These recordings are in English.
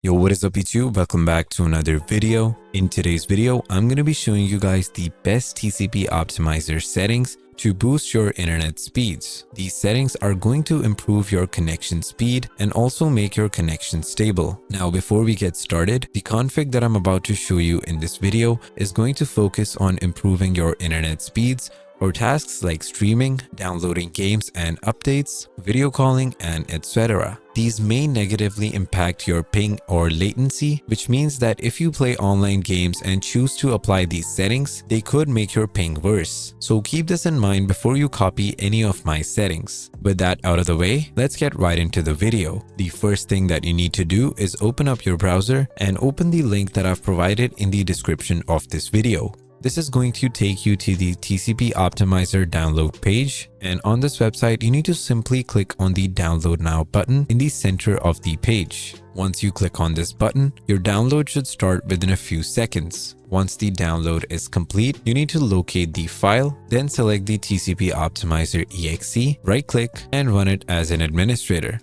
Yo, what is up YouTube? Welcome back to another video. In today's video, I'm going to be showing you guys the best TCP Optimizer settings to boost your internet speeds. These settings are going to improve your connection speed and also make your connection stable. Now, before we get started, the config that I'm about to show you in this video is going to focus on improving your internet speeds for tasks like streaming, downloading games and updates, video calling, and etc. These may negatively impact your ping or latency, which means that if you play online games and choose to apply these settings, they could make your ping worse. So keep this in mind before you copy any of my settings. With that out of the way, let's get right into the video. The first thing that you need to do is open up your browser and open the link that I've provided in the description of this video. This is going to take you to the TCP Optimizer download page, and on this website you need to simply click on the download now button in the center of the page. Once you click on this button, your download should start within a few seconds. Once the download is complete, you need to locate the file, then select the TCP Optimizer exe, right click and run it as an administrator.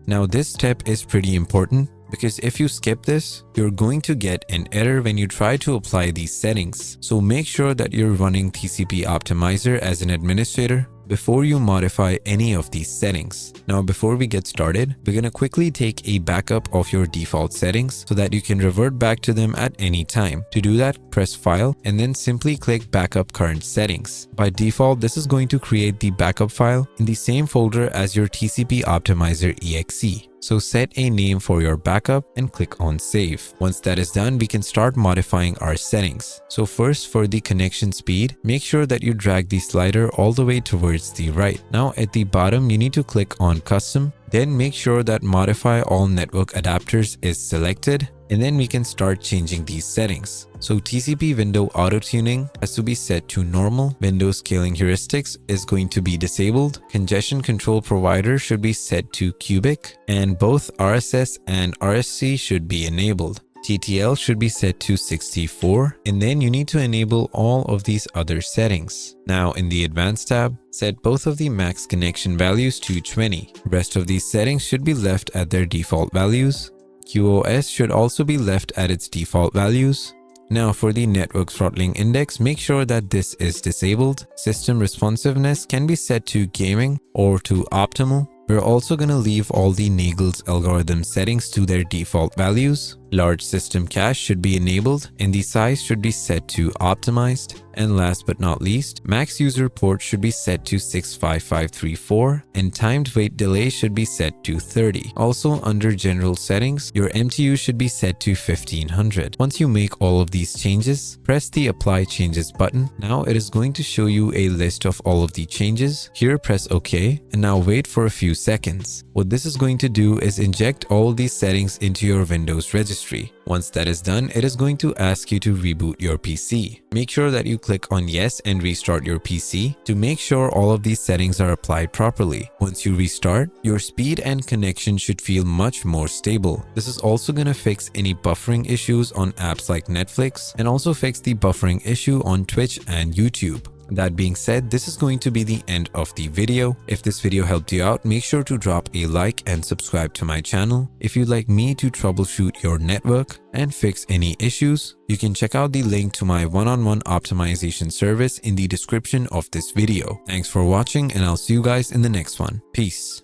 Now this step is pretty important, because if you skip this, you're going to get an error when you try to apply these settings. So make sure that you're running TCP Optimizer as an administrator before you modify any of these settings. Now, before we get started, we're going to quickly take a backup of your default settings so that you can revert back to them at any time. To do that, press File and then simply click Backup Current Settings. By default, this is going to create the backup file in the same folder as your TCP Optimizer exe. So set a name for your backup and click on Save. Once that is done, we can start modifying our settings. So first, for the connection speed, make sure that you drag the slider all the way towards the right. Now at the bottom, you need to click on Custom. Then make sure that Modify All Network Adapters is selected, and then we can start changing these settings. So TCP window auto-tuning has to be set to normal, window scaling heuristics is going to be disabled, congestion control provider should be set to cubic, and both RSS and RSC should be enabled. TTL should be set to 64, and then you need to enable all of these other settings. Now in the Advanced tab, set both of the max connection values to 20. Rest of these settings should be left at their default values. QoS should also be left at its default values. Now for the network throttling index, make sure that this is disabled. System responsiveness can be set to gaming or to optimal. We're also going to leave all the Nagel's algorithm settings to their default values. Large system cache should be enabled and the size should be set to optimized. And last but not least, max user port should be set to 65534 and timed wait delay should be set to 30. Also under general settings, your MTU should be set to 1500. Once you make all of these changes, press the apply changes button. Now it is going to show you a list of all of the changes. Here press OK and now wait for a few seconds. What this is going to do is inject all these settings into your Windows registry. Once that is done, it is going to ask you to reboot your PC. Make sure that you click on yes and restart your PC to make sure all of these settings are applied properly. Once you restart, your speed and connection should feel much more stable. This is also going to fix any buffering issues on apps like Netflix and also fix the buffering issue on Twitch and YouTube. That being said, this is going to be the end of the video. If this video helped you out, make sure to drop a like and subscribe to my channel. If you'd like me to troubleshoot your network and fix any issues, you can check out the link to my one-on-one optimization service in the description of this video. Thanks for watching and I'll see you guys in the next one. Peace.